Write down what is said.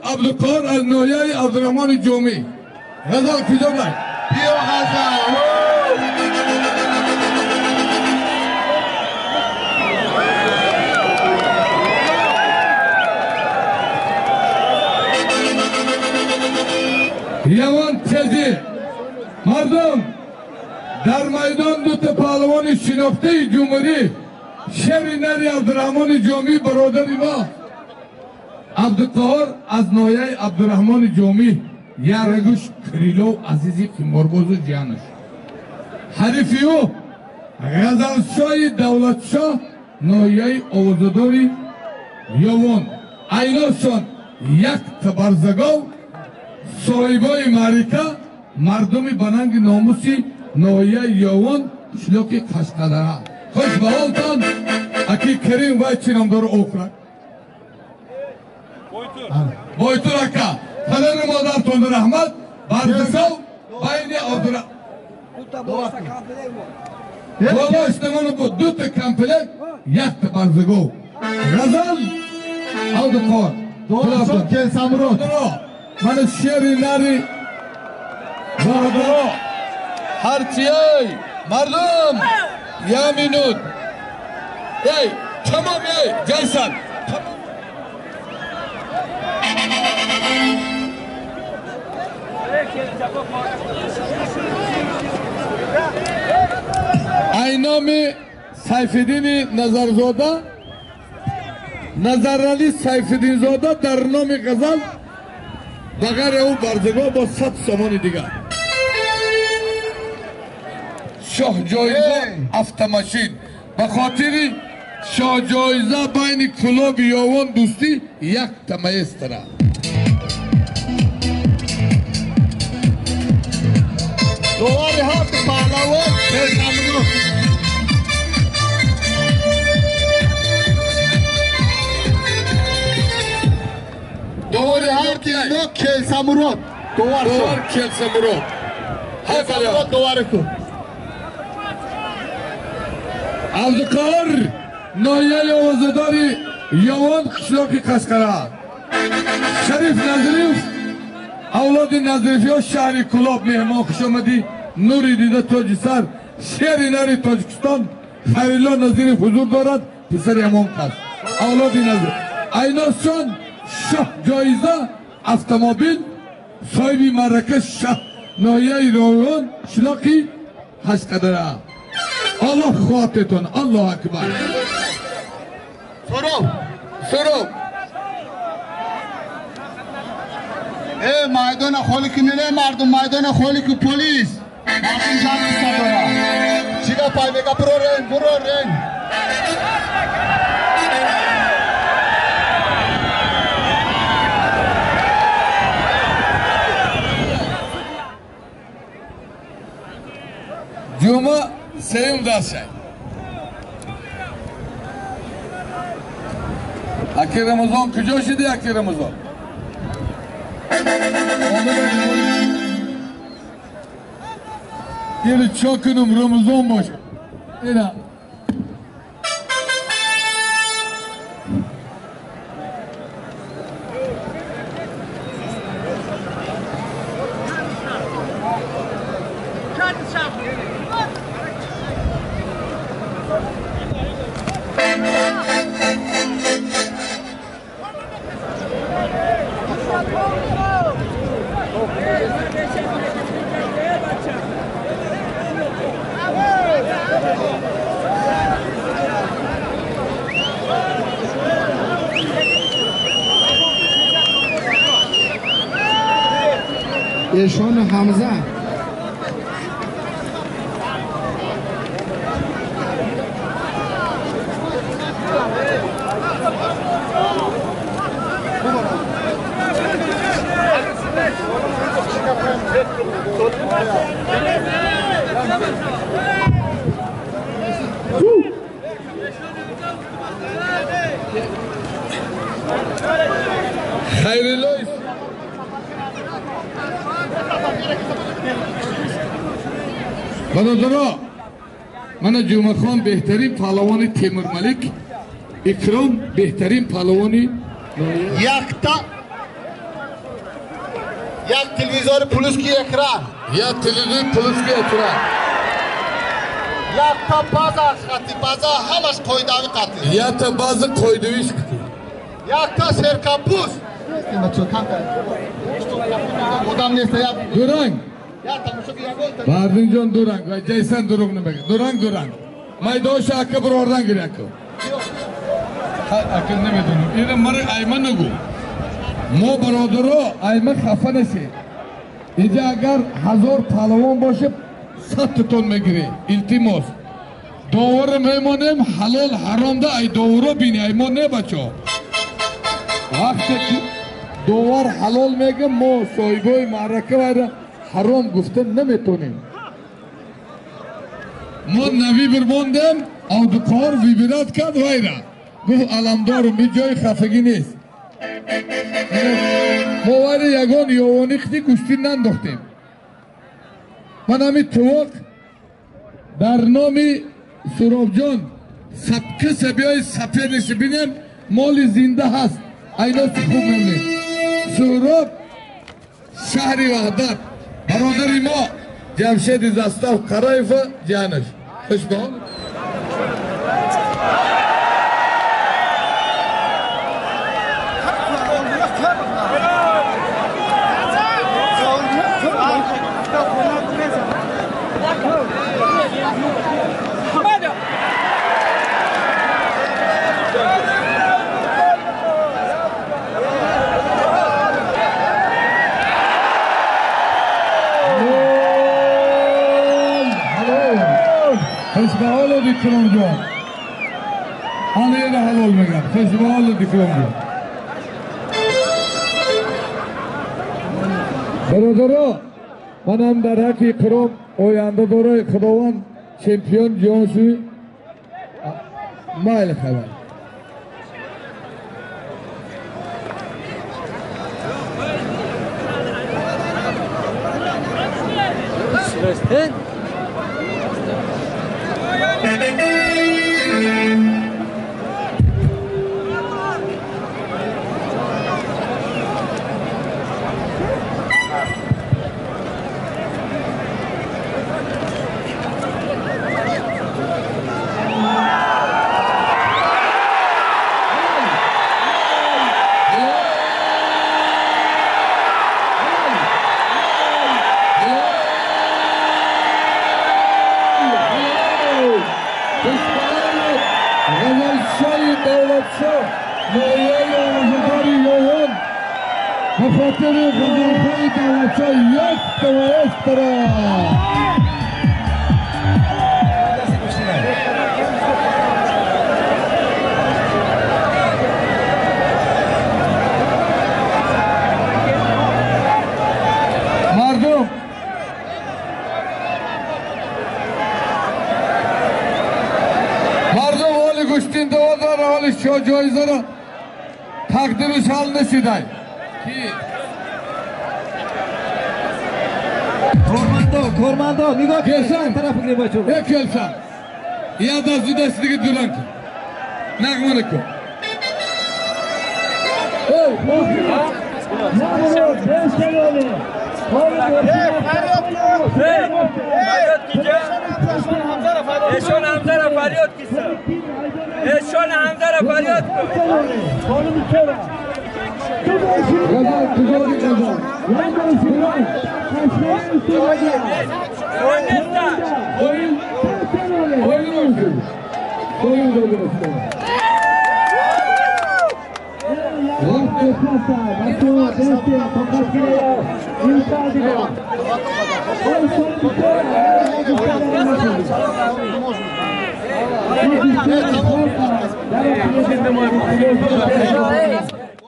عبدالقهار از ناحیه عبدالرحمن جومی. غزل کجا باید؟ بیا غزل. یوان تزی مردم در میدان دو تا پهلوان شناخته جمهوری شهر نری عبدالرحمن جومی برادر ما عبدالقهار از ناحیه عبدالرحمن جومی یارگوش کریلو عزیزی مربوز جانش حریفیو غزلشاه دولتشاه ناحیه آوازداری یوان ایناشان یک تبرزگاو صاحبای معرکه مردمی بننگ ناموسی ناحیه یوان شلوک قشقدره خوش به حالتان اکی کریم وای چینامدار اوکرک بایتور اکا پدر مادرتون رحمت بردساو باینی عبدالرحمن بابا اشتمانو بود دو تا کمپلک یک تا برزگو غزل عبدالقهار دورشون که سمرود من شیری نری بردرا هرچی ای مردم یا مینود ای تمام ای جیسن اینامی سیفالدین نظرزاده نظرعلی سیفالدین زاده در نام غزل بغیر او بردگاه با 100 سامان دیگر شاه جایزه автомашин به خاطر شاه جایزه بین کلوب یوان دوستی یک تمایز تره دواری هفت پهلوان سمرود دواری هفت که سمرود دوار کل سمرود سمرود دواری کو عبدالقهار ناحیه آوازداری یوان قشلاق قشقره شریف نظریف اولاد نظریفی ها شهر کلاب مهمان خوش آمدی نوری دیده تاج سر شهر نری تاجکستان خیرالله نظریف حضور دارد پسر امان قصد اولاد نظریف ایناشان شاه جایزه автомобیل صاحبی مرکز شاه ناحیه روان شلاقی قشقدره الله خواتتون الله اکبر سرو ای میدان خالی که نیله مردم میدان خالی که پلیس مردم جمع ایستا دارن چیگه پای بگه برو رنگ جمعه سیم دست شد اکی رمضان کجا شدی اکی رمضان گیری چا کنم رمضان باشه اینا ایشان حمزه خیرالله برادرها من جمعه خان بهترین پهلوان تیمور ملک اکرام بهترین پهلوانی یکتا یک تلویزیون پولوسکی اکران یک تلویزیون پولوسکی اکران یک تا بازا خطی بازا همش قویداوی قطی یک تا بازا قویداویش قطی یک تا سرکپوس بودم نیست دورنگ Bardinjon Durang ve Ceysen Durung'unu bekle. Durang. Maydoşa akı bir oradan gir akı. Akı ne medunu? İri marı ayman nagu. Mo barodoro ayman kafa nesi. İce agar hazor palavon boşup sat tutun megiri. İltimos. Doğru memonem halal haramda ay doğru bini aymon ne bacho. Vakti doğru halal megim mo soygoy maraka var. حرام گفتن نمیتونیم ما نوی برماندم او دکار ویبرات کرد ویرا گفت علمدارم به جای خفگی نیست ما ویرا یگان یوانی خدی گوشتی ننداختیم من همی توق در نام سراب جان سبکه سبیای سفیرش بینم مال زنده هست اینا خوب نمید سراب شهری وحدت برادری ما جمشید زستاف قرایف جانش خوش با Festival dikromcu. Anıya da hal olmayan. Festival dikromcu. Baradaro. Manam dar haki krom. O yanda doğru kıdavan. Şampiyon Johnsu. Mail haber. Sürüsten. Fateri Gazanfayı Davaç'a yoktu ve ekstra. Mardum. Mardum vali Guştin Davadar vali şu joyzara takdiri şalını siday. Kormando, nigoh kelsan tarafga bochib. Kelsan. Yada zudasiga durang. Nagmani ko. Ey, اشون حمزه را فریاد کیسه اشون حمزه را فریاد Hey!